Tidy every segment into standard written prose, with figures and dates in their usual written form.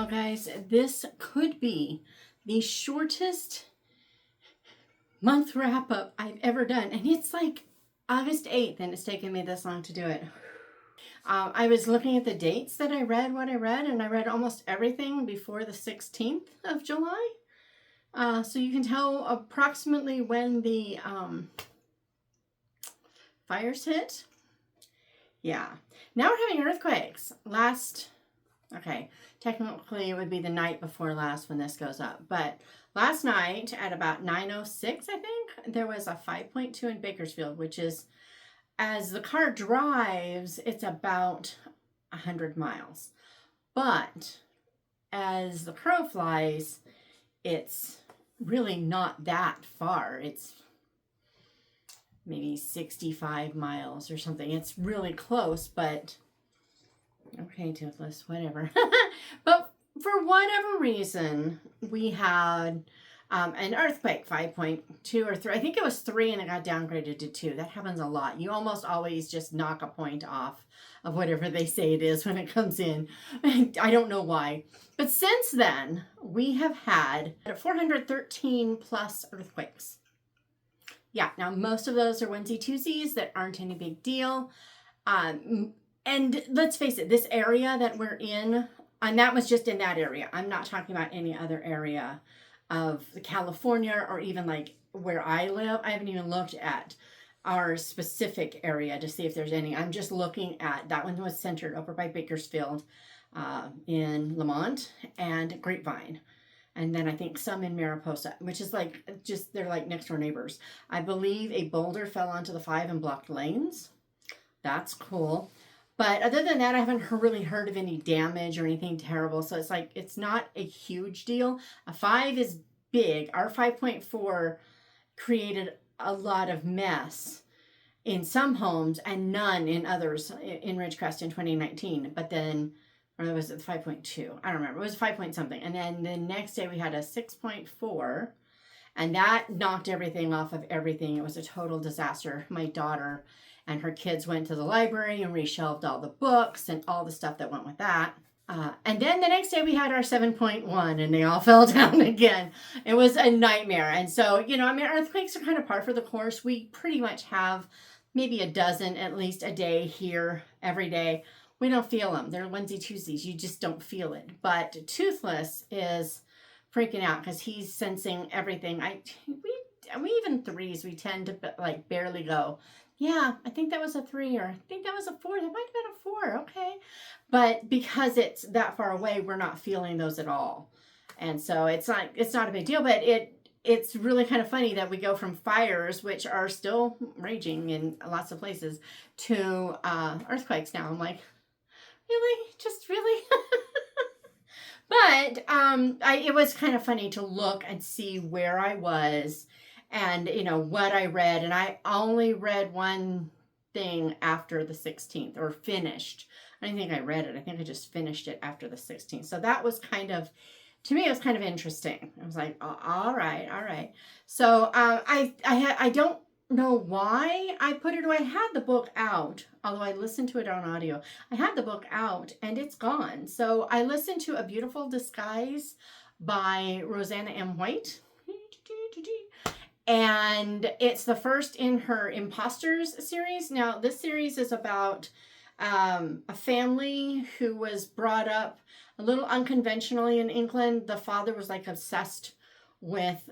guys, this could be the shortest month wrap up I've ever done. And it's like August 8th and it's taken me this long to do it. I was looking at the dates that I read what I read, and I read almost everything before the 16th of July. So you can tell approximately when the fires hit. Yeah. Now we're having earthquakes. Technically it would be the night before last when this goes up. But last night at about 9:06, I think, there was a 5.2 in Bakersfield, which is, as the car drives, it's about 100 miles. But as the crow flies, it's really not that far. It's maybe 65 miles or something. It's really close, but okay, Toothless, whatever. But for whatever reason, we had an earthquake, 5.2 or 3. I think it was 3 and it got downgraded to 2. That happens a lot. You almost always just knock a point off of whatever they say it is when it comes in. I don't know why. But since then, we have had 413 plus earthquakes. Yeah, now most of those are onesie-twosies that aren't any big deal. And let's face it, this area that we're in, and that was just in that area. I'm not talking about any other area of California or even like where I live. I haven't even looked at our specific area to see if there's any. I'm just looking at, that one was centered over by Bakersfield in Lamont and Grapevine. And then I think some in Mariposa, which is like, just, they're like next door neighbors. I believe a boulder fell onto the 5 and blocked lanes. That's cool. But other than that, I haven't really heard of any damage or anything terrible. So it's like, it's not a huge deal. A 5 is big. Our 5.4 created a lot of mess in some homes and none in others in Ridgecrest in 2019. But then, or was it 5.2? I don't remember. It was 5 point something. And then the next day we had a 6.4. And that knocked everything off of everything. It was a total disaster. My daughter and her kids went to the library and reshelved all the books and all the stuff that went with that. And then the next day we had our 7.1 and they all fell down again. It was a nightmare. And so, you know, I mean, earthquakes are kind of par for the course. We pretty much have maybe a dozen at least a day here every day. We don't feel them. They're onesie-twosies. You just don't feel it. But Toothless is freaking out because he's sensing everything. We even 3s, we tend to like barely go, yeah, I think that was a 3, or I think that was a 4. That might have been a 4. Okay. But because it's that far away, we're not feeling those at all. And so it's not a big deal, but it's really kind of funny that we go from fires, which are still raging in lots of places, to earthquakes now. I'm like, really? Just really? But it was kind of funny to look and see where I was and, you know, what I read. And I only read one thing after the 16th, or finished. I don't think I read it. I think I just finished it after the 16th. So that was kind of, to me, it was kind of interesting. I was like, oh, all right. So I don't know why I put it away. I had the book out, although I listened to it on audio. I had the book out and it's gone. So I listened to A Beautiful Disguise by Rosanna M. White. And it's the first in her Imposters series. Now, this series is about a family who was brought up a little unconventionally in England. The father was like obsessed with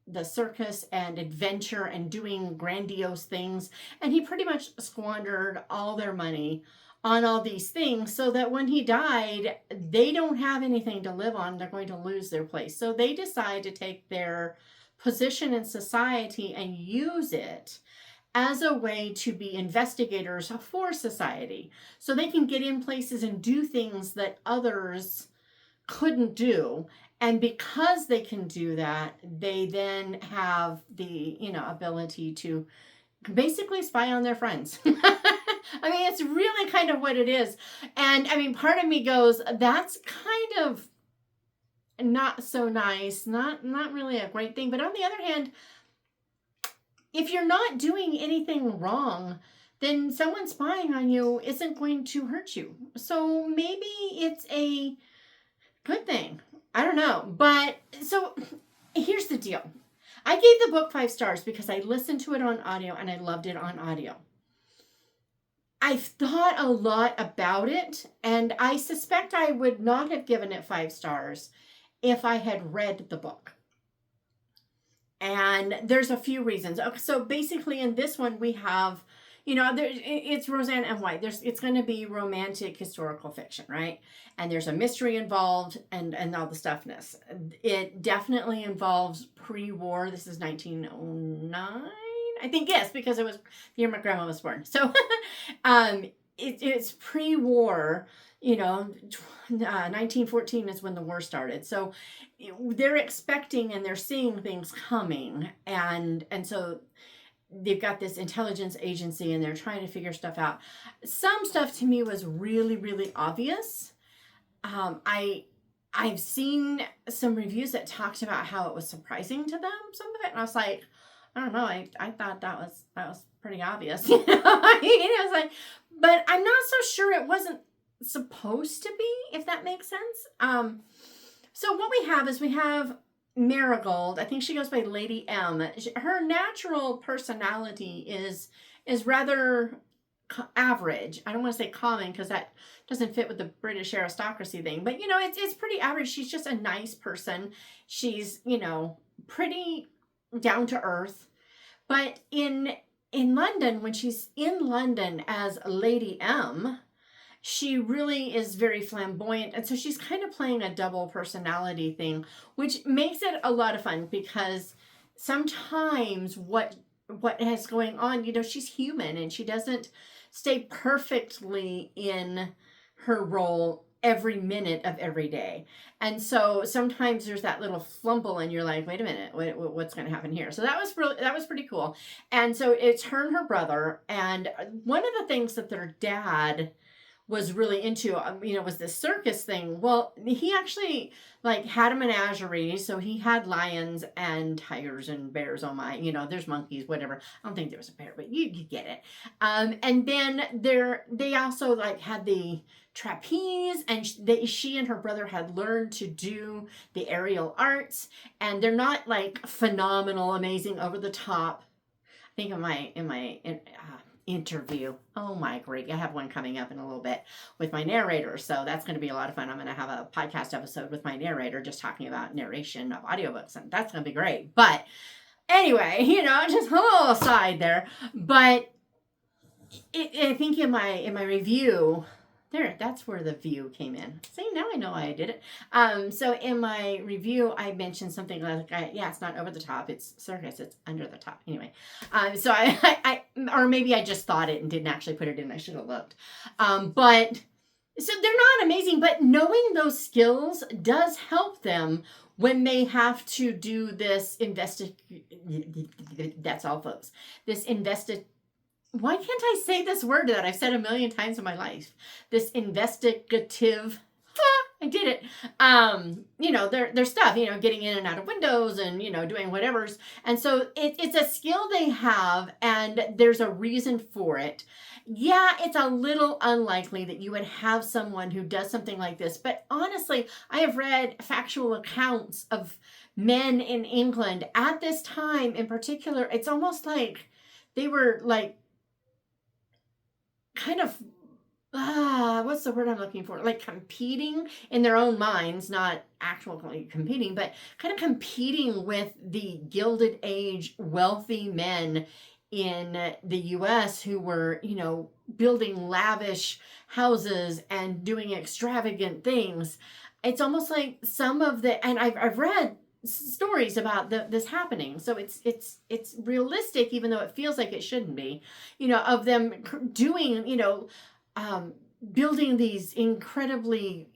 the circus and adventure and doing grandiose things. And he pretty much squandered all their money on all these things so that when he died, they don't have anything to live on. They're going to lose their place. So they decide to take their position in society and use it as a way to be investigators for society. So they can get in places and do things that others couldn't do. And because they can do that, they then have the, you know, ability to basically spy on their friends. I mean, it's really kind of what it is. And I mean, part of me goes, that's kind of not so nice, not really a great thing. But on the other hand, if you're not doing anything wrong, then someone spying on you isn't going to hurt you. So maybe it's a Good thing. I don't know. But so here's the deal. I gave the book 5 stars because I listened to it on audio and I loved it on audio. I've thought a lot about it, and I suspect I would not have given it 5 stars if I had read the book. And there's a few reasons. So basically in this one we have, it's Roseanne and White. It's going to be romantic historical fiction, right? And there's a mystery involved and all the stuffness. It definitely involves pre-war. This is 1909. I think, yes, because it was the year my grandma was born. So it's pre-war, 1914 is when the war started. So they're expecting and they're seeing things coming. And so they've got this intelligence agency and they're trying to figure stuff out. Some stuff to me was really, really obvious. I've seen some reviews that talked about how it was surprising to them, some of it. And I was like, I don't know. I thought that was pretty obvious. I was like, but I'm not so sure it wasn't supposed to be, if that makes sense. So what we have Marigold. I think she goes by Lady M. Her natural personality is rather average. I don't want to say common because that doesn't fit with the British aristocracy thing, but it's pretty average. She's just a nice person. She's, pretty down to earth. But in London, when she's in London as Lady M, she really is very flamboyant. And so she's kind of playing a double personality thing, which makes it a lot of fun because sometimes what is going on, she's human and she doesn't stay perfectly in her role every minute of every day. And so sometimes there's that little flumble and you're like, wait a minute, what's going to happen here? So that was pretty cool. And so it's her and her brother. And one of the things that their dad was really into, was this circus thing. Well, he actually had a menagerie. So he had lions and tigers and bears. Oh my, there's monkeys, whatever. I don't think there was a bear, but you get it. And then they also had the trapeze, and she and her brother had learned to do the aerial arts, and they're not phenomenal, amazing, over the top. I think in my interview, oh my great, I have one coming up in a little bit with my narrator, so that's going to be a lot of fun. I'm going to have a podcast episode with my narrator just talking about narration of audiobooks, and that's going to be great. But anyway, just a little aside there. But I think in my review, that's where the view came in. See, now I know why I did it. So in my review, I mentioned something like, it's not over the top, it's circus, it's under the top. Anyway, so I or maybe I just thought it and didn't actually put it in. I should have looked. But so they're not amazing, but knowing those skills does help them when they have to do this that's all, folks. Why can't I say this word that I've said a million times in my life? This investigative, I did it. Their stuff, getting in and out of windows and, doing whatever's. And so it's a skill they have and there's a reason for it. Yeah, it's a little unlikely that you would have someone who does something like this. But honestly, I have read factual accounts of men in England at this time in particular. It's almost like they were kind of, what's the word I'm looking for? Competing in their own minds, not actually competing, but kind of competing with the Gilded Age wealthy men in the US who were, building lavish houses and doing extravagant things. It's almost like some of the, and I've read stories about this happening, so it's realistic, even though it feels like it shouldn't be, of them doing, building these incredibly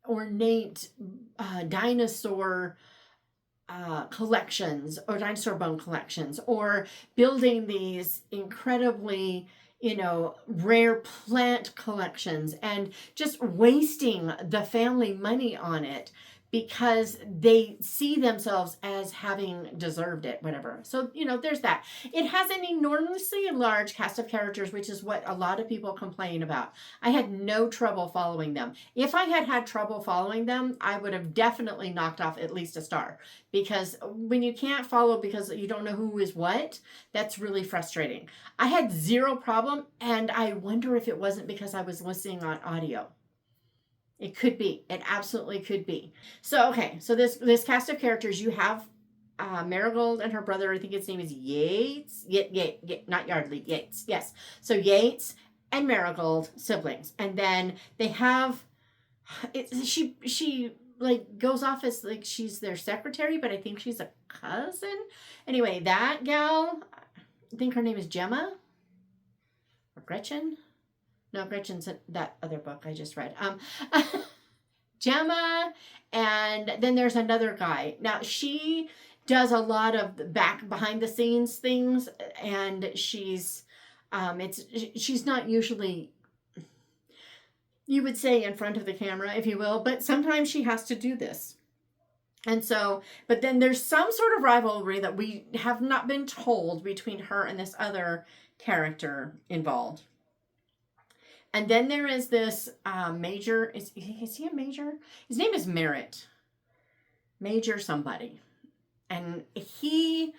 ornate dinosaur collections or dinosaur bone collections, or building these incredibly rare plant collections and just wasting the family money on it because they see themselves as having deserved it, whatever. So, there's that. It has an enormously large cast of characters, which is what a lot of people complain about. I had no trouble following them. If I had had trouble following them, I would have definitely knocked off at least a star, because when you can't follow because you don't know who is what, that's really frustrating. I had zero problem, and I wonder if it wasn't because I was listening on audio. It could be. It absolutely could be. So, okay. So this cast of characters, you have Marigold and her brother. I think his name is Yates. Not Yardley. Yates. Yes. So Yates and Marigold, siblings, and then they have. She like goes off as like she's their secretary, but I think she's a cousin. Anyway, that gal, I think her name is Gemma or Gretchen. No, Gretchen's that other book I just read. Gemma, and then there's another guy. Now, she does a lot of the behind the scenes things, and she's not usually, you would say, in front of the camera, if you will, but sometimes she has to do this. And so, but then there's some sort of rivalry that we have not been told between her and this other character involved. And then there is this major, is he a major? His name is Merritt. Major somebody. And he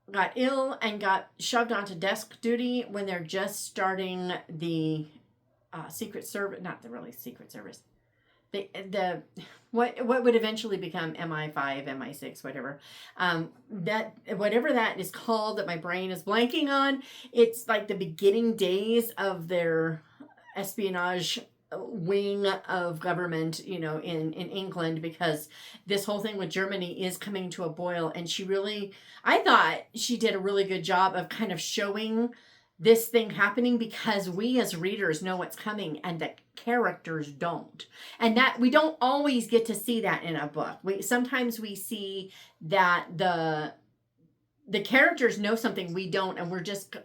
got ill and got shoved onto desk duty when they're just starting the Secret Service, not the really Secret Service. The what would eventually become MI5, MI6, whatever. Whatever that is called that my brain is blanking on. It's like the beginning days of their espionage wing of government, in England, because this whole thing with Germany is coming to a boil. And I thought she did a really good job of kind of showing this thing happening, because we as readers know what's coming and the characters don't. And that we don't always get to see that in a book. Sometimes we see that the characters know something we don't, and we're just,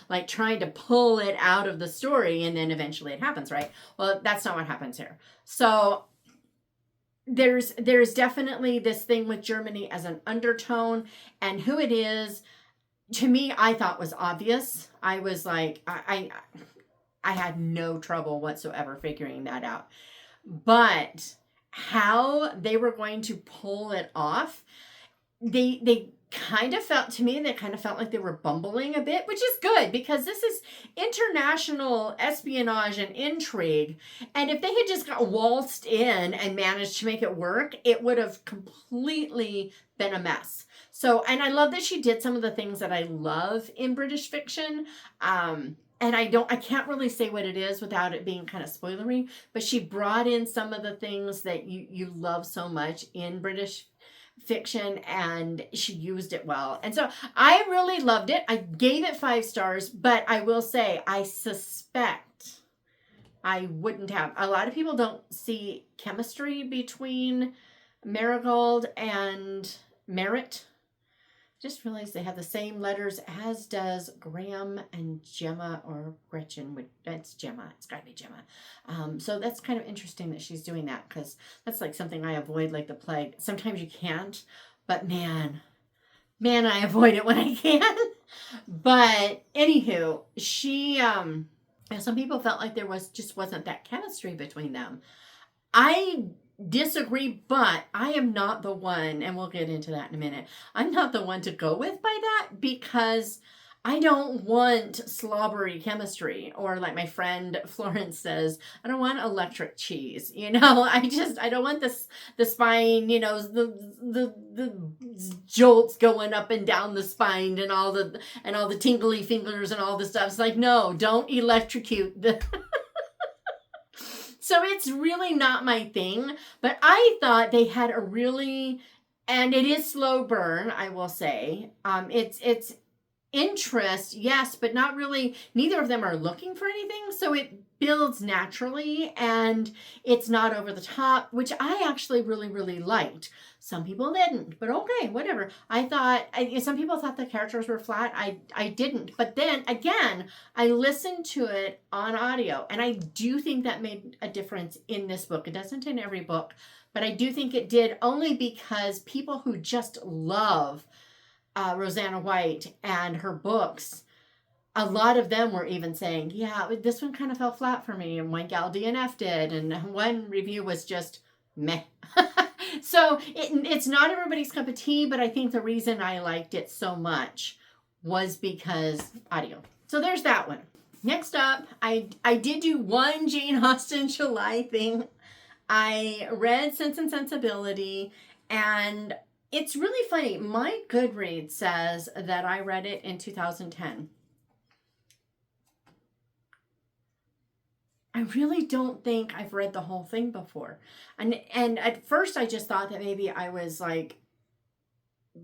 like trying to pull it out of the story, and then eventually it happens, right? Well, that's not what happens here. So there's definitely this thing with Germany as an undertone, and who it is, to me, I thought was obvious. I was like, I had no trouble whatsoever figuring that out. But how they were going to pull it off, they kind of felt like they were bumbling a bit, which is good, because this is international espionage and intrigue. And if they had just got waltzed in and managed to make it work, it would have completely been a mess. So, and I love that she did some of the things that I love in British fiction. And I can't really say what it is without it being kind of spoilery, but she brought in some of the things that you love so much in British fiction, and she used it well. And so I really loved it. I gave it 5 stars, but I will say, I suspect I wouldn't have. A lot of people don't see chemistry between Marigold and Merritt. Just realized they have the same letters, as does Graham and Gemma, or Gretchen. That's Gemma. It's got to be Gemma. So that's kind of interesting that she's doing that, because that's like something I avoid like the plague. Sometimes you can't, but man, I avoid it when I can. But anywho, she, some people felt like there wasn't that chemistry between them. I disagree, but I am not the one, and we'll get into that in a minute. I'm not the one to go with by that, because I don't want slobbery chemistry, or like my friend Florence says, I don't want electric cheese. I don't want the spine, the jolts going up and down the spine, and all the tingly fingers and all the stuff. It's like, no, don't electrocute the So it's really not my thing, but I thought they had a really, and it is slow burn, I will say. It's interest, yes, but not really. Neither of them are looking for anything, so it builds naturally, and it's not over the top, which I actually really, really liked. Some people didn't, but okay, whatever. Some people thought the characters were flat. I didn't. But then again, I listened to it on audio, and I do think that made a difference in this book. It doesn't in every book, but I do think it did only because people who just love Rosanna White and her books, a lot of them were even saying, yeah, this one kind of fell flat for me, and one gal DNF did, and one review was just meh. So it's not everybody's cup of tea, but I think the reason I liked it so much was because audio. So there's that one. Next up, I did do one Jane Austen July thing. I read Sense and Sensibility, and it's really funny. My Goodreads says that I read it in 2010. I really don't think I've read the whole thing before. And at first I just thought that maybe I was like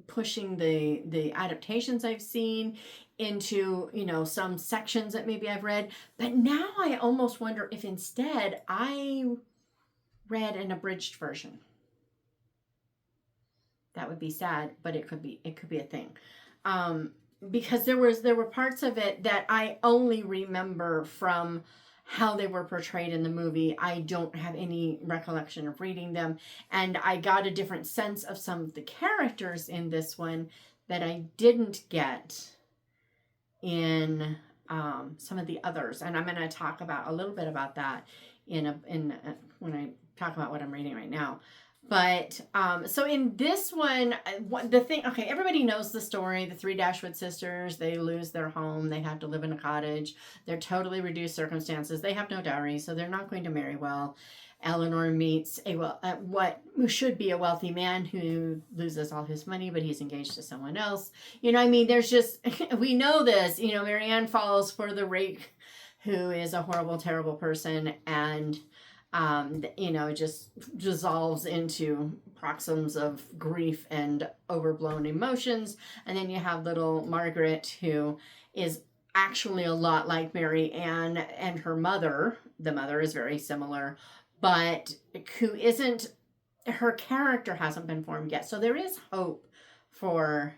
pushing the adaptations I've seen into, you know, some sections that maybe I've read. But now I almost wonder if instead I read an abridged version. That would be sad, but it could be a thing. Because there were parts of it that I only remember from how they were portrayed in the movie. I don't have any recollection of reading them, and I got a different sense of some of the characters in this one that I didn't get in some of the others, and I'm going to talk about a little bit about that when I talk about what I'm reading right now. But so in this one, the thing, okay, everybody knows the story. The three Dashwood sisters, they lose their home. They have to live in a cottage. They're totally reduced circumstances. They have no dowry, so they're not going to marry well. Eleanor meets what should be a wealthy man who loses all his money, but he's engaged to someone else. You know, I mean, there's just, we know this, you know, Marianne falls for the rake who is a horrible, terrible person, and you know, just dissolves into paroxysms of grief and overblown emotions. And then you have little Margaret, who is actually a lot like Mary Ann and her mother. The mother is very similar, but who isn't, her character hasn't been formed yet. So there is hope for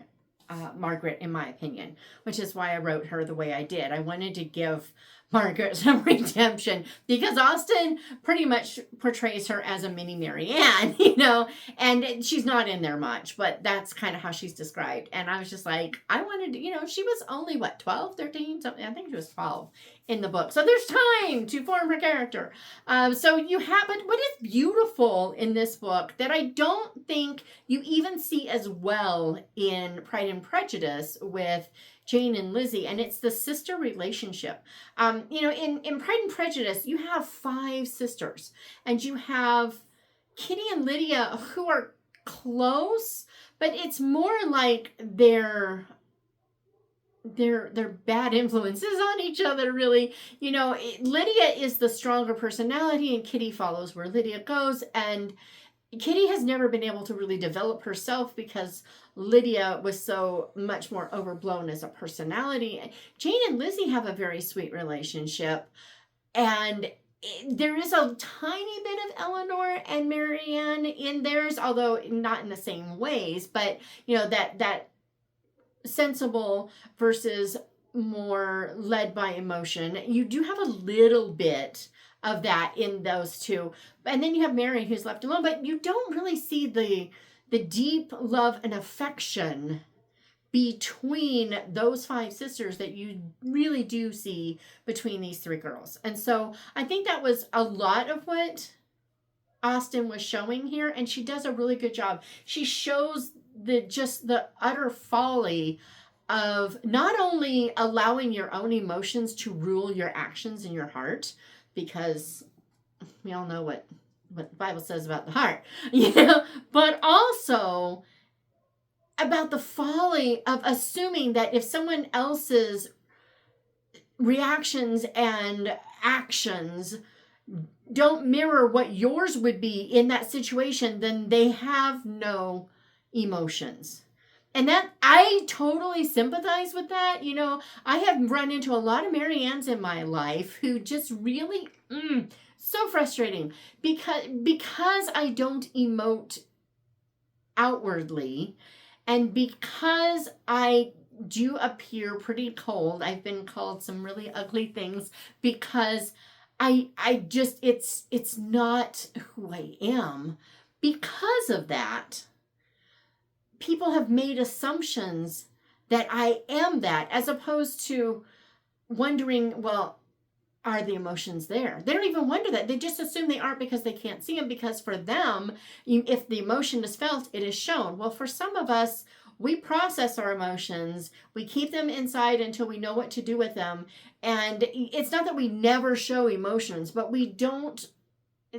Margaret, in my opinion, which is why I wrote her the way I did. I wanted to give Margaret some redemption, because Austen pretty much portrays her as a mini Mary Ann, you know, and she's not in there much, but that's kind of how she's described. And I was just like, I wanted to, you know, she was only, what, 12, 13, something, I think she was 12 in the book. So there's time to form her character. So you have, but what is beautiful in this book that I don't think you even see as well in Pride and Prejudice with Jane and Lizzie, and it's the sister relationship. You know, in Pride and Prejudice, you have 5 sisters, and you have Kitty and Lydia, who are close, but it's more like they're bad influences on each other, really. You know, Lydia is the stronger personality, and Kitty follows where Lydia goes, and Kitty has never been able to really develop herself because Lydia was so much more overblown as a personality. Jane and Lizzie have a very sweet relationship, and there is a tiny bit of Eleanor and Marianne in theirs, although not in the same ways, but you know, that sensible versus more led by emotion. You do have a little bit of that in those two. And then you have Mary, who's left alone, but you don't really see the deep love and affection between those 5 sisters that you really do see between these 3 girls. And so I think that was a lot of what Austen was showing here, and she does a really good job. She shows the utter folly of not only allowing your own emotions to rule your actions in your heart, because we all know what the Bible says about the heart, you know, but also about the folly of assuming that if someone else's reactions and actions don't mirror what yours would be in that situation, then they have no emotions. And that, I totally sympathize with that. You know, I have run into a lot of Mary Anns in my life who just really, so frustrating, because I don't emote outwardly, and because I do appear pretty cold. I've been called some really ugly things because I just, it's not who I am. Because of that, people have made assumptions that I am that, as opposed to wondering, well, are the emotions there? They don't even wonder that. They just assume they aren't because they can't see them, because for them, if the emotion is felt, it is shown. Well, for some of us, we process our emotions. We keep them inside until we know what to do with them. And it's not that we never show emotions, but we don't.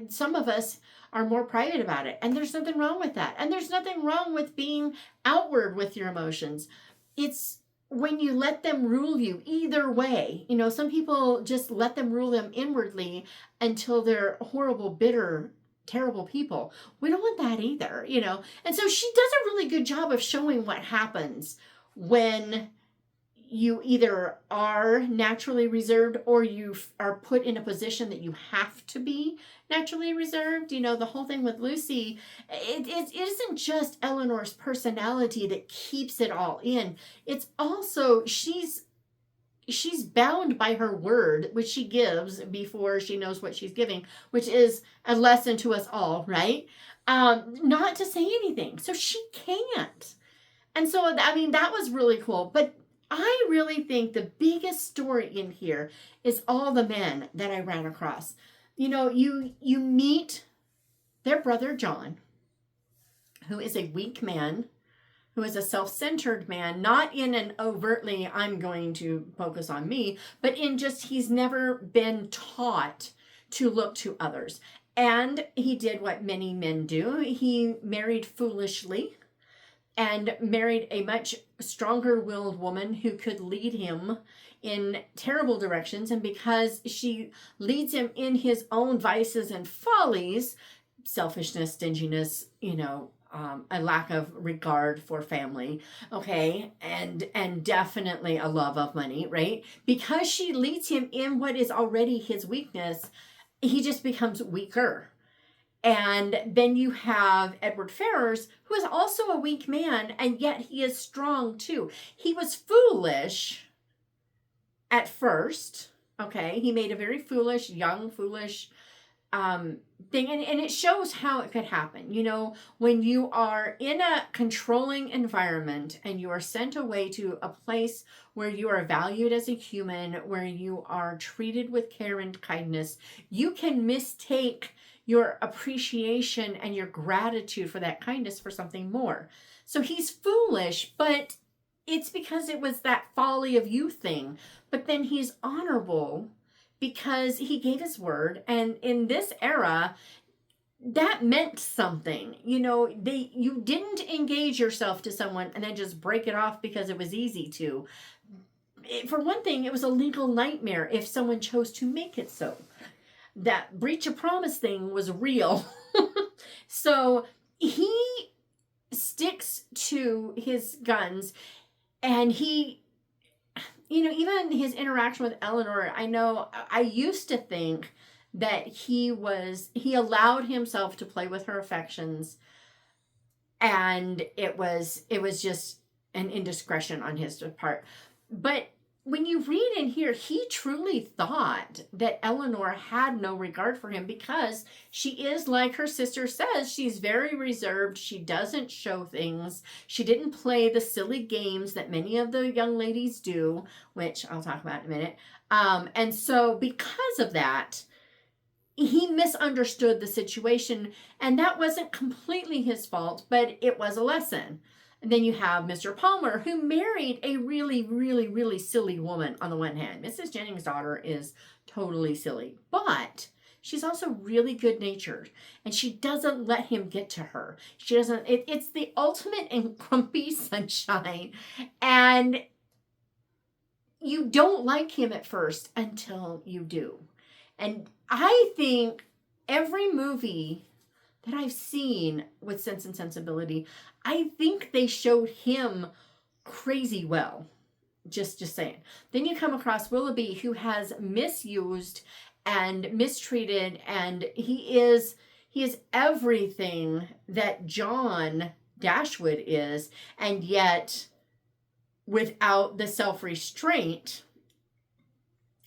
Some of us are more private about it. And there's nothing wrong with that. And there's nothing wrong with being outward with your emotions. It's when you let them rule you either way. You know, some people just let them rule them inwardly until they're horrible, bitter, terrible people. We don't want that either, you know. And so she does a really good job of showing what happens when you either are naturally reserved or you are put in a position that you have to be naturally reserved. You know, the whole thing with Lucy, it isn't just Eleanor's personality that keeps it all in. It's also she's bound by her word, which she gives before she knows what she's giving, which is a lesson to us all, right? Not to say anything. So she can't. And so, I mean, that was really cool. But I really think the biggest story in here is all the men that I ran across. You know, you meet their brother John, who is a weak man, who is a self-centered man, not in an overtly, I'm going to focus on me, but in just he's never been taught to look to others. And he did what many men do. He married foolishly and married a much stronger-willed woman who could lead him in terrible directions. And because she leads him in his own vices and follies, selfishness, stinginess, you know, a lack of regard for family, okay, and definitely a love of money, right? Because she leads him in what is already his weakness, he just becomes weaker. And then you have Edward Ferrars, who is also a weak man, and yet he is strong too. He was foolish at first, okay? He made a very foolish, young, foolish thing. And it shows how it could happen. You know, when you are in a controlling environment and you are sent away to a place where you are valued as a human, where you are treated with care and kindness, you can mistake your appreciation and your gratitude for that kindness for something more. So he's foolish, but it's because it was that folly of youth thing. But then he's honorable because he gave his word. And in this era, that meant something. You know, you didn't engage yourself to someone and then just break it off because it was easy to. For one thing, it was a legal nightmare if someone chose to make it so. That breach of promise thing was real. So he sticks to his guns, and he, you know, even his interaction with Eleanor, I know I used to think that he allowed himself to play with her affections, and it was just an indiscretion on his part. But when you read in here, he truly thought that Eleanor had no regard for him because she is, like her sister says, she's very reserved. She doesn't show things. She didn't play the silly games that many of the young ladies do, which I'll talk about in a minute. And so because of that, he misunderstood the situation, and that wasn't completely his fault, but it was a lesson. And then you have Mr. Palmer, who married a really, really, really silly woman on the one hand. Mrs. Jennings' daughter is totally silly, but she's also really good-natured, and she doesn't let him get to her. She doesn't, it's the ultimate in grumpy sunshine, and you don't like him at first until you do. And I think every movie that I've seen with Sense and Sensibility, I think they showed him crazy well. Just saying. Then you come across Willoughby, who has misused and mistreated, and he is everything that John Dashwood is, and yet without the self-restraint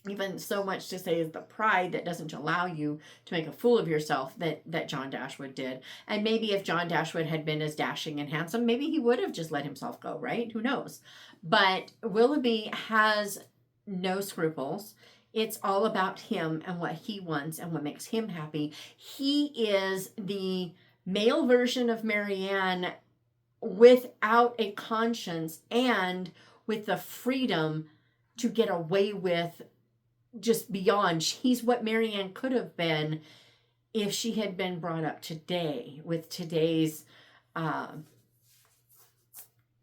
even so much to say is the pride that doesn't allow you to make a fool of yourself that John Dashwood did. And maybe if John Dashwood had been as dashing and handsome, maybe he would have just let himself go, right? Who knows? But Willoughby has no scruples. It's all about him and what he wants and what makes him happy. He is the male version of Marianne without a conscience and with the freedom to get away with just beyond. He's what Marianne could have been if she had been brought up today with today's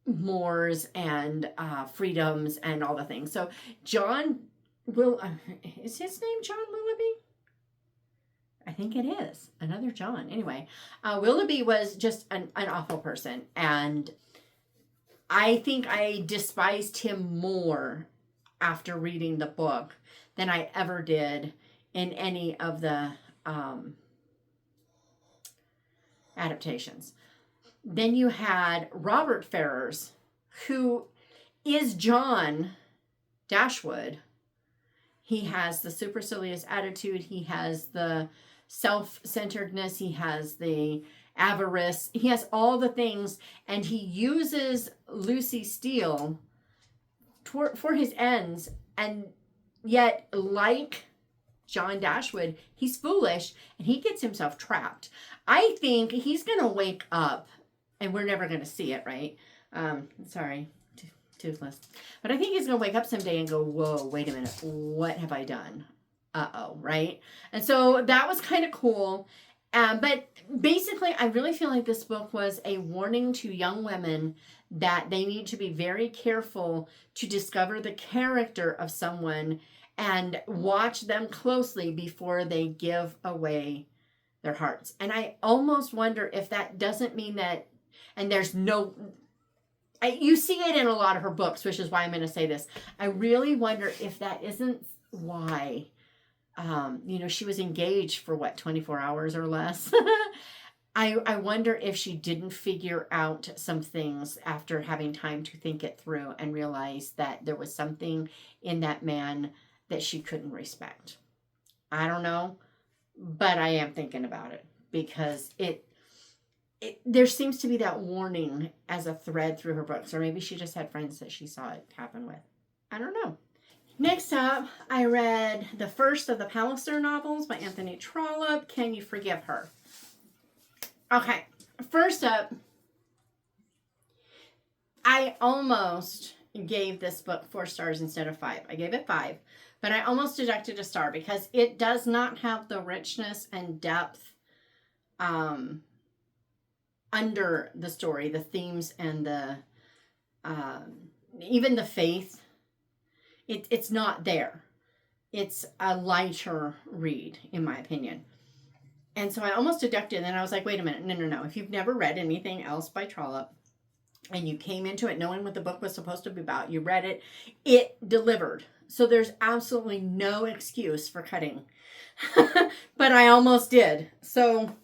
mores and freedoms and all the things. So John is his name John Willoughby? I think it is. Another John. Anyway, Willoughby was just an awful person. And I think I despised him more after reading the book than I ever did in any of the adaptations. Then you had Robert Ferrars, who is John Dashwood. He has the supercilious attitude. He has the self-centeredness. He has the avarice. He has all the things, and he uses Lucy Steele for his ends. And yet, like John Dashwood, he's foolish, and he gets himself trapped. I think he's going to wake up, and we're never going to see it, right? Sorry. Toothless. But I think he's going to wake up someday and go, whoa, wait a minute. What have I done? Uh-oh, right? And so that was kind of cool. But basically, I really feel like this book was a warning to young women that they need to be very careful to discover the character of someone and watch them closely before they give away their hearts. And I almost wonder if that doesn't mean that, and there's no... you see it in a lot of her books, which is why I'm going to say this. I really wonder if that isn't why, she was engaged for 24 hours or less. I wonder if she didn't figure out some things after having time to think it through and realize that there was something in that man that she couldn't respect. I don't know, but I am thinking about it because there seems to be that warning as a thread through her books, or maybe she just had friends that she saw it happen with. I don't know. Next up, I read the first of the Palliser novels by Anthony Trollope, Can You Forgive Her? Okay, first up, I almost gave this book 4 stars instead of 5. I gave it 5, but I almost deducted a star because it does not have the richness and depth under the story, the themes and the even the faith. It's not there. It's a lighter read, in my opinion. And so I almost deducted, and then I was like, wait a minute, no. If you've never read anything else by Trollope, and you came into it knowing what the book was supposed to be about, you read it, it delivered. So there's absolutely no excuse for cutting. But I almost did. So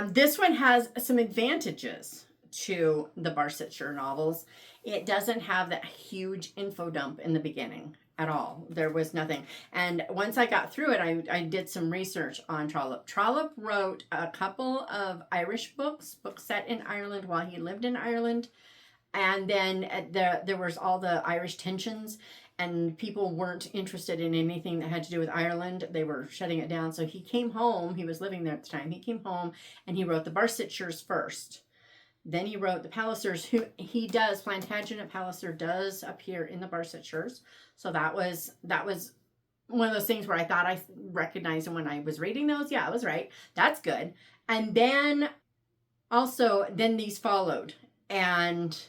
this one has some advantages to the Barsetshire novels. It doesn't have that huge info dump in the beginning at all. There was nothing. And once I got through it, I did some research on Trollope. Trollope wrote a couple of Irish books set in Ireland while he lived in Ireland. And then there was all the Irish tensions, and people weren't interested in anything that had to do with Ireland. They were shutting it down. So he came home. He was living there at the time. He came home and he wrote the Barsetshires first. Then he wrote the Pallisers, who he does. Plantagenet Palliser does appear in the Barsetshires. So that was one of those things where I thought I recognized him when I was reading those. Yeah, I was right. That's good. And then then these followed. And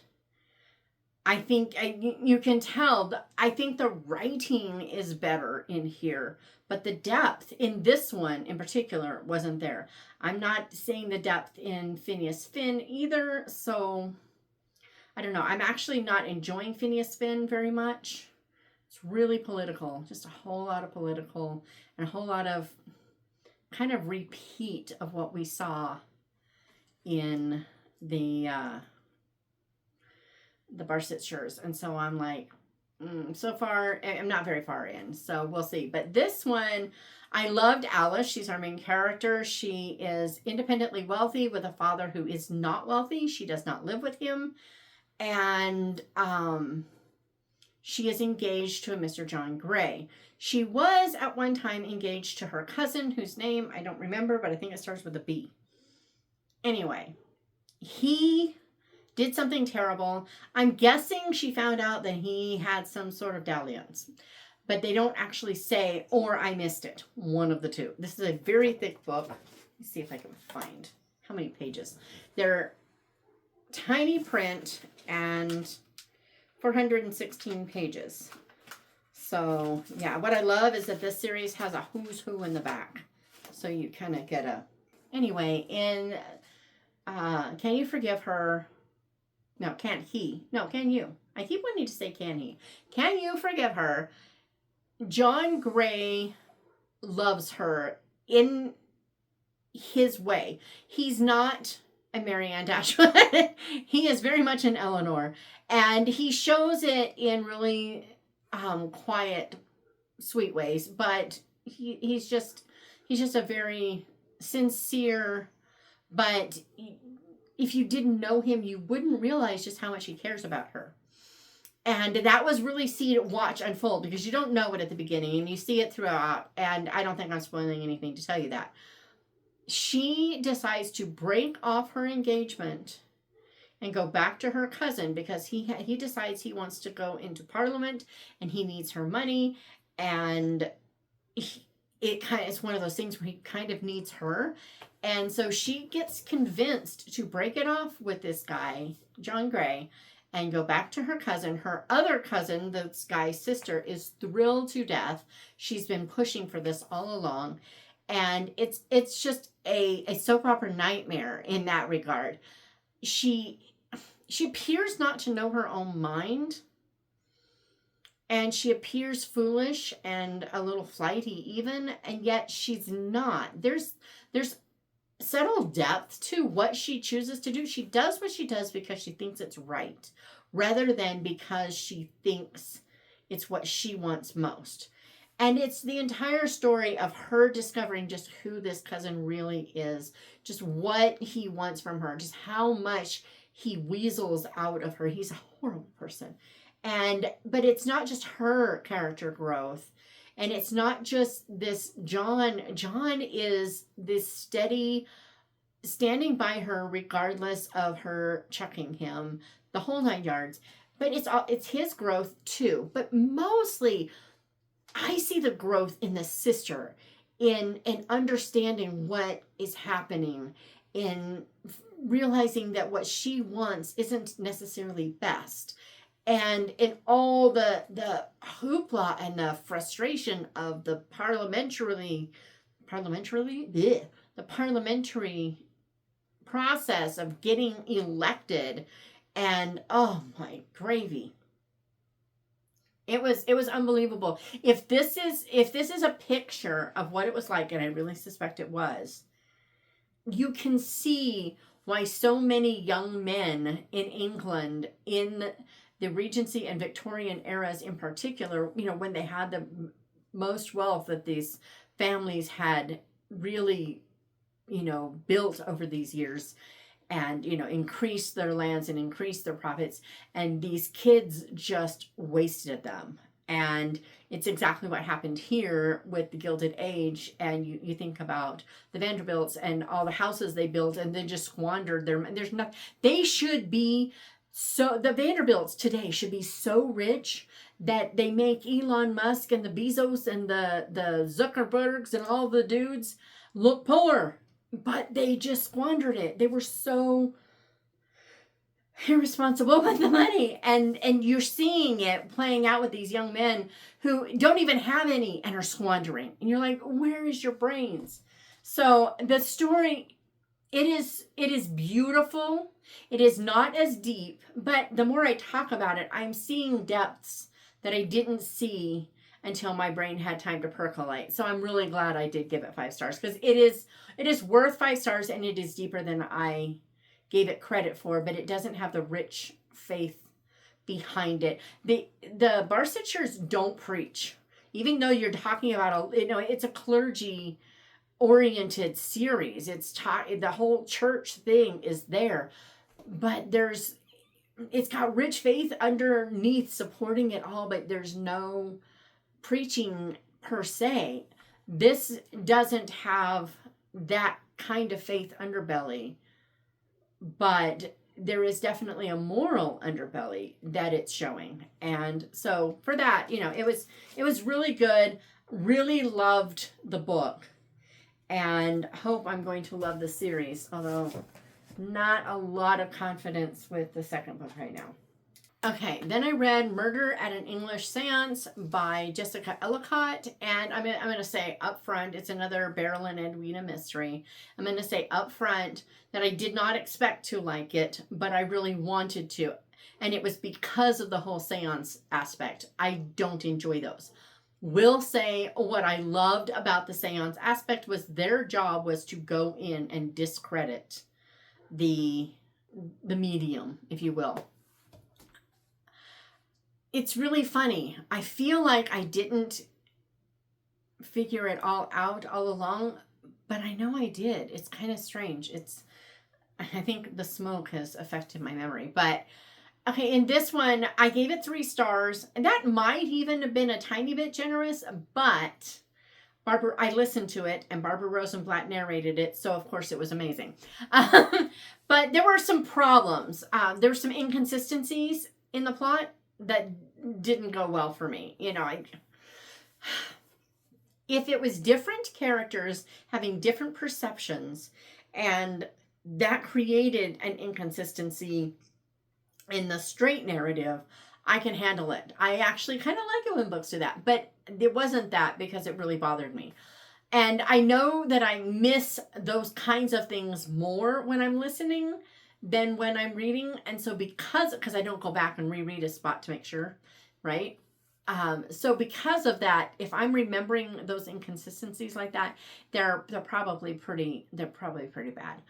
I think you can tell, I think the writing is better in here, but the depth in this one in particular wasn't there. I'm not seeing the depth in Phineas Finn either, so I don't know. I'm actually not enjoying Phineas Finn very much. It's really political, just a whole lot of political and a whole lot of kind of repeat of what we saw in the Barsetshires. And so I'm like, So far, I'm not very far in, so we'll see. But this one, I loved Alice. She's our main character. She is independently wealthy with a father who is not wealthy. She does not live with him. And she is engaged to a Mr. John Gray. She was at one time engaged to her cousin, whose name I don't remember, but I think it starts with a B. Anyway, he did something terrible. I'm guessing she found out that he had some sort of dalliance, but they don't actually say, or I missed it. One of the two. This is a very thick book. Let's see if I can find how many pages. They're tiny print and 416 pages. So yeah, what I love is that this series has a who's who in the back. So you kind of get a, anyway, in Can You Forgive Her? No, can't he? No, can you? I keep wanting to say can he. Can you forgive her? John Gray loves her in his way. He's not a Marianne Dashwood. He is very much an Eleanor. And he shows it in really quiet, sweet ways. But he's just a very sincere, but if you didn't know him, you wouldn't realize just how much he cares about her. And that was really watch unfold, because you don't know it at the beginning and you see it throughout. And I don't think I'm spoiling anything to tell you that. She decides to break off her engagement and go back to her cousin because he decides he wants to go into Parliament and he needs her money. And it's one of those things where he kind of needs her. And so she gets convinced to break it off with this guy, John Gray, and go back to her cousin. Her other cousin, this guy's sister, is thrilled to death. She's been pushing for this all along. And it's just a soap opera nightmare in that regard. She appears not to know her own mind. And she appears foolish and a little flighty even. And yet she's not. There's subtle depth to what she chooses to do. She does what she does because she thinks it's right, rather than because she thinks it's what she wants most. And it's the entire story of her discovering just who this cousin really is, just what he wants from her, just how much he weasels out of her. He's a horrible person. But it's not just her character growth. And it's not just this John. John is this steady, standing by her regardless of her chucking him, the whole 9 yards. But it's his growth too. But mostly, I see the growth in the sister, in understanding what is happening, in realizing that what she wants isn't necessarily best. And in all the hoopla and the frustration of the parliamentary process of getting elected, and oh my gravy, it was unbelievable. If this is a picture of what it was like, and I really suspect it was, you can see why so many young men in England in the Regency and Victorian eras in particular, when they had the most wealth that these families had really, built over these years, and, increased their lands and increased their profits, and these kids just wasted them. And it's exactly what happened here with the Gilded Age. And you think about the Vanderbilts and all the houses they built, and then just squandered their, the Vanderbilts today should be so rich that they make Elon Musk and the Bezos and the Zuckerbergs and all the dudes look poor. But they just squandered it. They were so irresponsible with the money. And you're seeing it playing out with these young men who don't even have any and are squandering. And you're like, where is your brains? So the story, it is beautiful. It is not as deep, but the more I talk about it, I'm seeing depths that I didn't see until my brain had time to percolate. So I'm really glad I did give it 5 stars, because it is worth 5 stars, and it is deeper than I gave it credit for, but it doesn't have the rich faith behind it. The Barsetshires don't preach, even though you're talking about it's a clergy oriented series. The whole church thing is there, but it's got rich faith underneath supporting it all, but there's no preaching per se. This doesn't have that kind of faith underbelly, but there is definitely a moral underbelly that it's showing. And so for that, it was really good. Really loved the book, and hope I'm going to love the series, although not a lot of confidence with the second book right now. Okay, then I read Murder at an English Seance by Jessica Ellicott, and I'm going to say up front, it's another Beryl and Edwina mystery. I'm going to say up front that I did not expect to like it, but I really wanted to, and it was because of the whole seance aspect. I don't enjoy those. Will say what I loved about the seance aspect was their job was to go in and discredit the medium, if you will. It's really funny. I feel like I didn't figure it all out all along, but I know I did. It's kind of strange. I think the smoke has affected my memory. But, okay, in this one, I gave it 3 stars. And that might even have been a tiny bit generous, but I listened to it, and Barbara Rosenblatt narrated it, so of course it was amazing. But there were some problems. There were some inconsistencies in the plot that didn't go well for me. If it was different characters having different perceptions, and that created an inconsistency in the straight narrative, I can handle it. I actually kind of like it when books do that, but it wasn't that, because it really bothered me. And I know that I miss those kinds of things more when I'm listening than when I'm reading. And so because I don't go back and reread a spot to make sure, right? So because of that, if I'm remembering those inconsistencies like that, they're probably pretty bad.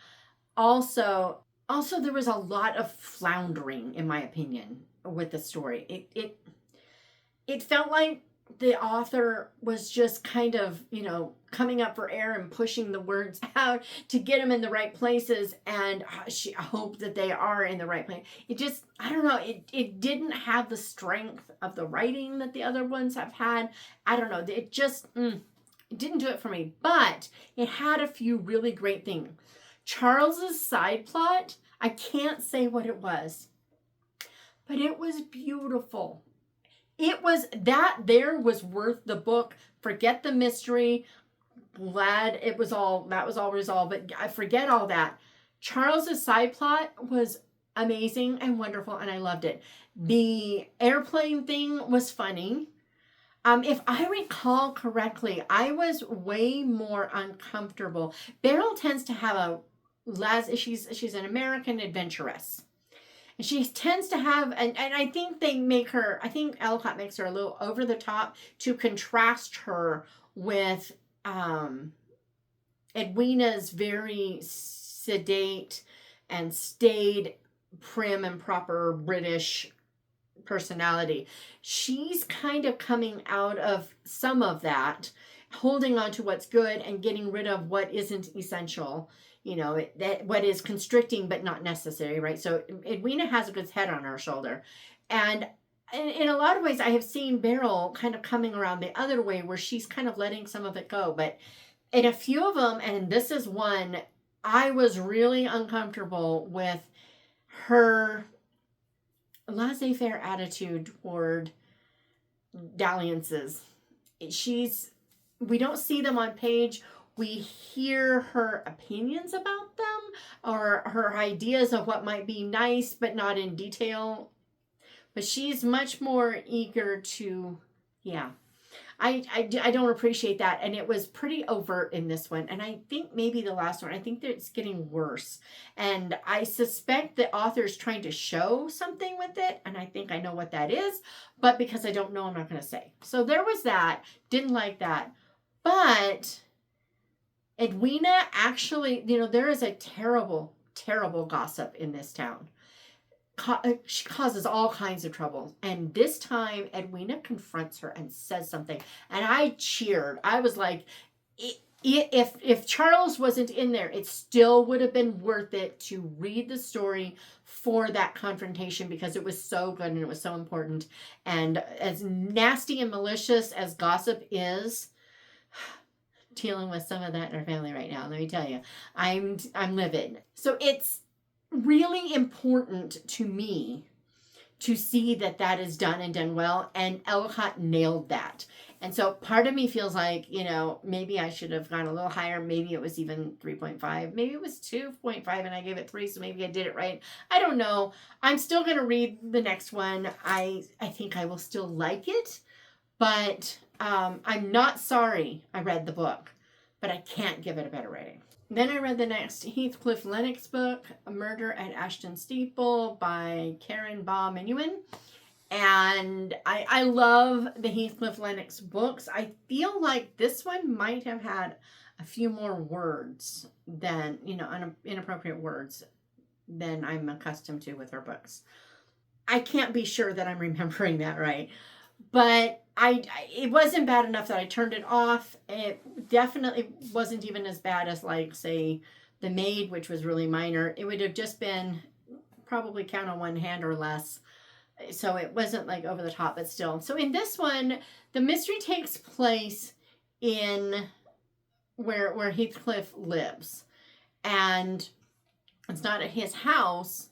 Also, there was a lot of floundering, in my opinion, with the story. It felt like the author was just kind of, coming up for air and pushing the words out to get them in the right places, and she hoped that they are in the right place. It just, I don't know, it didn't have the strength of the writing that the other ones have had. I don't know, it just it didn't do it for me, but it had a few really great things. Charles's side plot, I can't say what it was, but it was beautiful. It was was worth the book. Forget the mystery. Glad that was all resolved, but I forget all that. Charles's side plot was amazing and wonderful, and I loved it. The airplane thing was funny. If I recall correctly, I was way more uncomfortable. Beryl tends to have she's an American adventuress. And she tends to have, and I think I think Ellicott makes her a little over the top to contrast her with Edwina's very sedate and staid, prim and proper British personality. She's kind of coming out of some of that, holding on to what's good and getting rid of what isn't essential. What is constricting but not necessary, right? So Edwina has a good head on her shoulder. And in a lot of ways, I have seen Beryl kind of coming around the other way, where she's kind of letting some of it go. But in a few of them, and this is one, I was really uncomfortable with her laissez-faire attitude toward dalliances. We don't see them on page. We hear her opinions about them, or her ideas of what might be nice, but not in detail. But she's much more eager to, I don't appreciate that. And it was pretty overt in this one. And I think maybe the last one, I think that it's getting worse. And I suspect the author's trying to show something with it. And I think I know what that is. But because I don't know, I'm not going to say. So there was that. Didn't like that. But Edwina actually, there is a terrible, terrible gossip in this town. she causes all kinds of trouble. And this time, Edwina confronts her and says something. And I cheered. I was like, if Charles wasn't in there, it still would have been worth it to read the story for that confrontation, because it was so good and it was so important. And as nasty and malicious as gossip is, dealing with some of that in our family right now, let me tell you, I'm livid. So it's really important to me to see that that is done and done well, and Ellicott nailed that. And so part of me feels like, maybe I should have gone a little higher. Maybe it was even 3.5. Maybe it was 2.5 and I gave it 3, so maybe I did it right. I don't know. I'm still going to read the next one. I think I will still like it, but I'm not sorry I read the book, but I can't give it a better rating. Then I read the next Heathcliff Lennox book, A Murder at Ashton Steeple by Karen Baugh Minuin. And I love the Heathcliff Lennox books. I feel like this one might have had a few more words than, inappropriate words than I'm accustomed to with her books. I can't be sure that I'm remembering that right. But it wasn't bad enough that I turned it off. It definitely wasn't even as bad as, like, say, The Maid, which was really minor. It would have just been probably count on one hand or less. So it wasn't like over the top, but still. So in this one, the mystery takes place in where Heathcliff lives. And it's not at his house.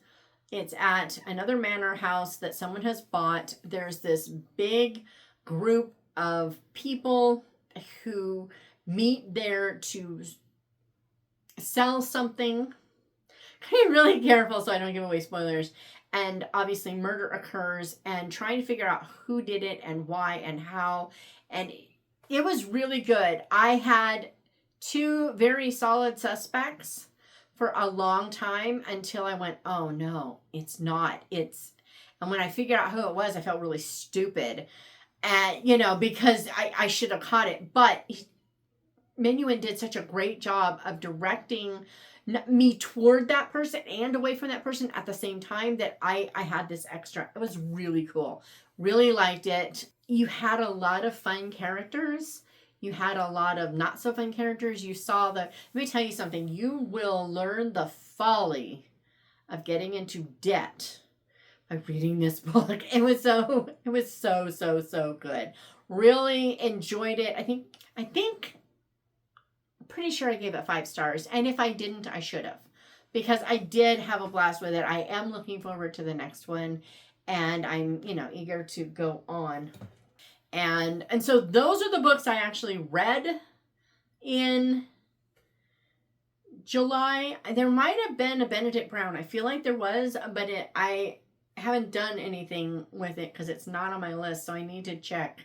It's at another manor house that someone has bought. There's this big group of people who meet there to sell something. Gotta be really careful so I don't give away spoilers. And obviously murder occurs, and trying to figure out who did it and why and how. And it was really good. I had 2 very solid suspects for a long time until I went, oh no, it's not. And when I figured out who it was, I felt really stupid. And, because I should have caught it. But Minuin did such a great job of directing me toward that person and away from that person at the same time that I had this extra. It was really cool. Really liked it. You had a lot of fun characters. You had a lot of not so fun characters. You saw let me tell you something. You will learn the folly of getting into debt by reading this book. It was so good. Really enjoyed it. I think I'm pretty sure I gave it 5 stars. And if I didn't, I should have, because I did have a blast with it. I am looking forward to the next one, and I'm, eager to go on. And so those are the books I actually read in July. There might have been a Benedict Brown. I feel like there was, but I haven't done anything with it because it's not on my list. So I need to check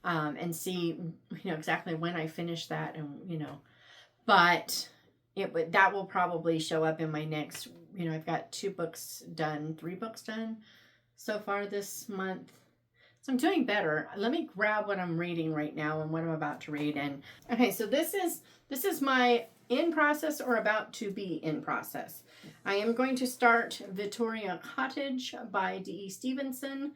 and see, exactly when I finish that, and but that will probably show up in my next. I've got 3 books done so far this month. So I'm doing better. Let me grab what I'm reading right now and what I'm about to read. And okay, so this is my in process or about to be in process. I am going to start Victoria Cottage by D.E. Stevenson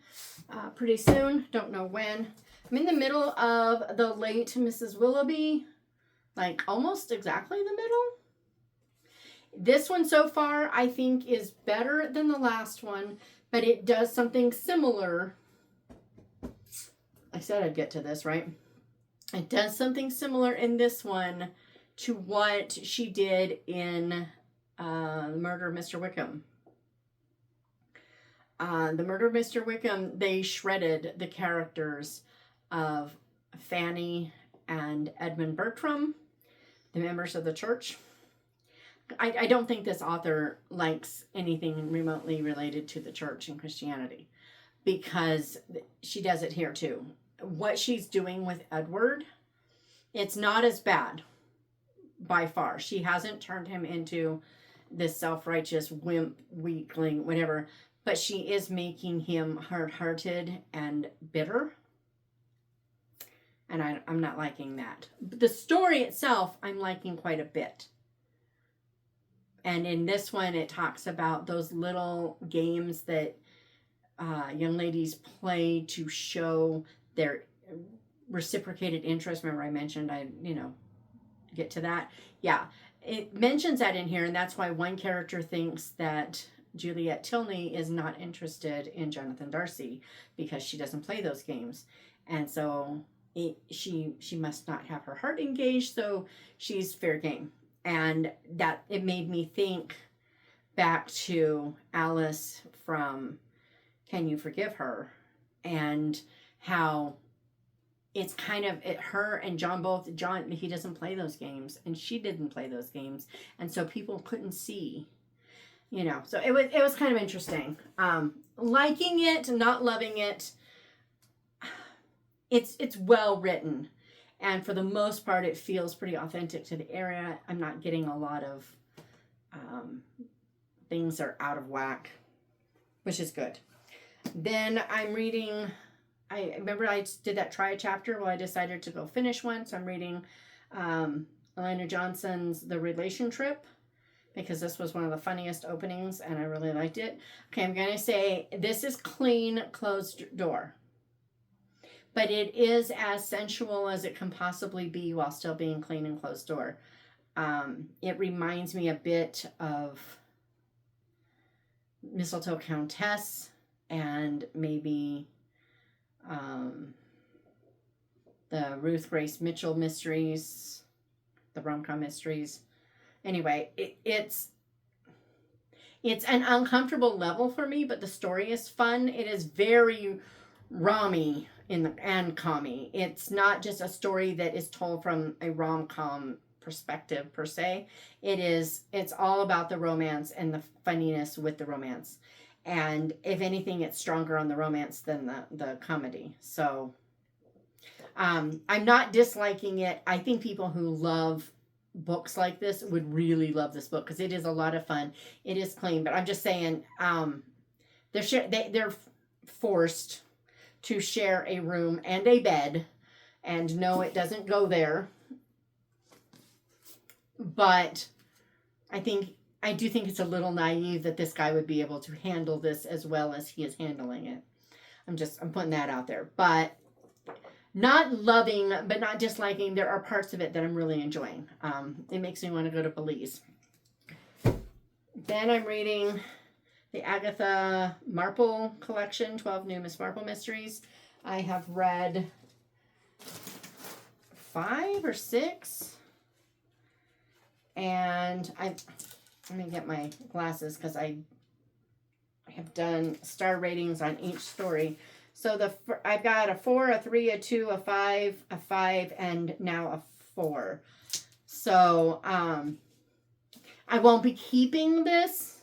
pretty soon. Don't know when. I'm in the middle of the late Mrs. Willoughby, like almost exactly the middle. This one so far I think is better than the last one, but it does something similar. I said I'd get to this, right? It does something similar in this one to what she did in The Murder of Mr. Wickham. The Murder of Mr. Wickham, they shredded the characters of Fanny and Edmund Bertram, the members of the church. I don't think this author likes anything remotely related to the church and Christianity, because she does it here too. What she's doing with Edward, it's not as bad by far. She hasn't turned him into this self-righteous wimp, weakling, whatever, but she is making him hard-hearted and bitter. And I'm not liking that. But the story itself, I'm liking quite a bit. And in this one, it talks about those little games that young ladies play to show their reciprocated interest. Remember I mentioned get to that. Yeah, it mentions that in here, and that's why one character thinks that Juliet Tilney is not interested in Jonathan Darcy because she doesn't play those games. And so she must not have her heart engaged, so she's fair game. And that it made me think back to Alice from Can You Forgive Her, and how it's kind of her and John, he doesn't play those games, and she didn't play those games, and so people couldn't see, so it was kind of interesting. Liking it, not loving it. It's well written, and for the most part it feels pretty authentic to the area. I'm not getting a lot of things are out of whack, which is good. Then I'm reading, I remember I did that try a chapter. Well, I decided to go finish one. So I'm reading Elena Johnson's The Relation Trip, because this was one of the funniest openings and I really liked it. Okay, I'm going to say this is clean, closed door. But it is as sensual as it can possibly be while still being clean and closed door. It reminds me a bit of Mistletoe Countess and maybe the Ruth Grace Mitchell mysteries, the rom-com mysteries. Anyway, it's an uncomfortable level for me, but the story is fun. It is very rommy and commy. It's not just a story that is told from a rom-com perspective per se. It's all about the romance and the funniness with the romance. And if anything, it's stronger on the romance than the comedy. So I'm not disliking it. I think people who love books like this would really love this book because it is a lot of fun. It is clean, but I'm just saying they're forced to share a room and a bed, and no, it doesn't go there. But I do think it's a little naive that this guy would be able to handle this as well as he is handling it. I'm putting that out there. But not loving, but not disliking. There are parts of it that I'm really enjoying. It makes me want to go to Belize. Then I'm reading the Agatha Marple collection, 12 New Miss Marple Mysteries. I have read 5 or 6. And let me get my glasses because I have done star ratings on each story. So I've got a 4, a 3, a 2, a 5, a 5, and now a 4. So I won't be keeping this.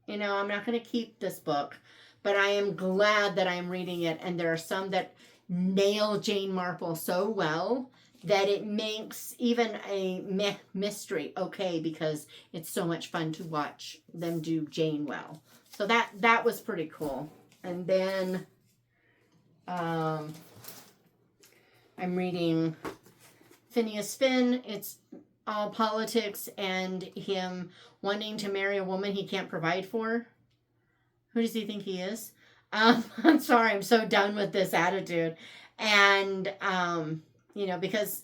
I'm not going to keep this book, but I am glad that I'm reading it. And there are some that nail Jane Marple so well that it makes even a mystery okay, because it's so much fun to watch them do Jane well. So that was pretty cool. And then I'm reading Phineas Finn. It's all politics and him wanting to marry a woman he can't provide for. Who does he think he is? I'm sorry, I'm so done with this attitude. And, because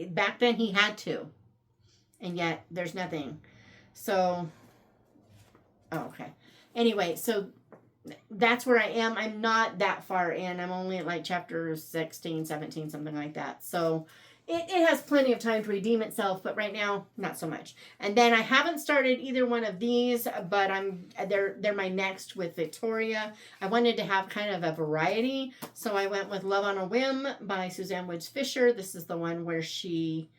back then he had to. And yet there's nothing. So, okay. Anyway, so that's where I am. I'm not that far in. I'm only at like chapter 16, 17, something like that. So it has plenty of time to redeem itself, but right now, not so much. And then I haven't started either one of these, but they're my next with Victoria. I wanted to have kind of a variety, so I went with Love on a Whim by Suzanne Woods Fisher. This is the one where she,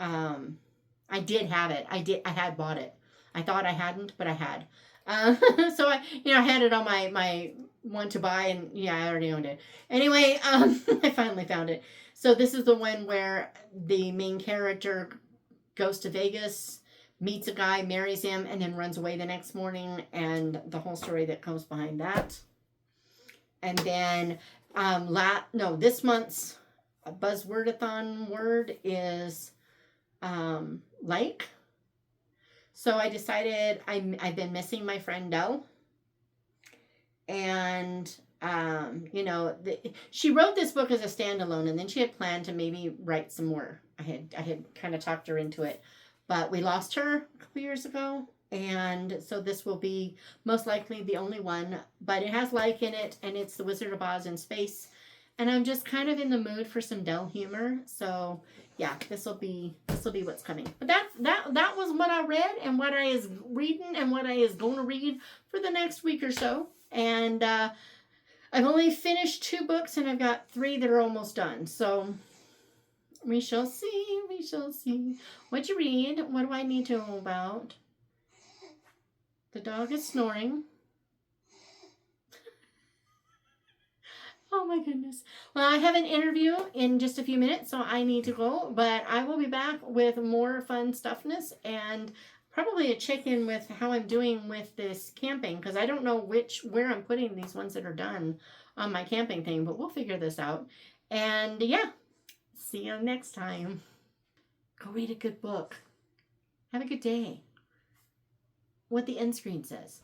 I did have it. I had bought it. I thought I hadn't, but I had. So I had it on my one to buy, and I already owned it. Anyway, I finally found it. So this is the one where the main character goes to Vegas, meets a guy, marries him, and then runs away the next morning, and the whole story that comes behind that. And then, this month's Buzzwordathon word is like. So I decided I've been missing my friend Dell. And, she wrote this book as a standalone, and then she had planned to maybe write some more. I had kind of talked her into it. But we lost her a couple years ago. And so this will be most likely the only one. But it has like in it, and it's The Wizard of Oz in space. And I'm just kind of in the mood for some Dell humor. So yeah, this will be what's coming. But that was what I read and what I is reading and what I is going to read for the next week or so. And I've only finished 2 books, and I've got 3 that are almost done. So we shall see. We shall see. What'd you read? What do I need to know about? The dog is snoring. Oh my goodness. Well, I have an interview in just a few minutes, so I need to go. But I will be back with more fun stuffness and probably a check-in with how I'm doing with this camping, because I don't know where I'm putting these ones that are done on my camping thing, but we'll figure this out. And yeah, see you next time. Go read a good book. Have a good day. What the end screen says.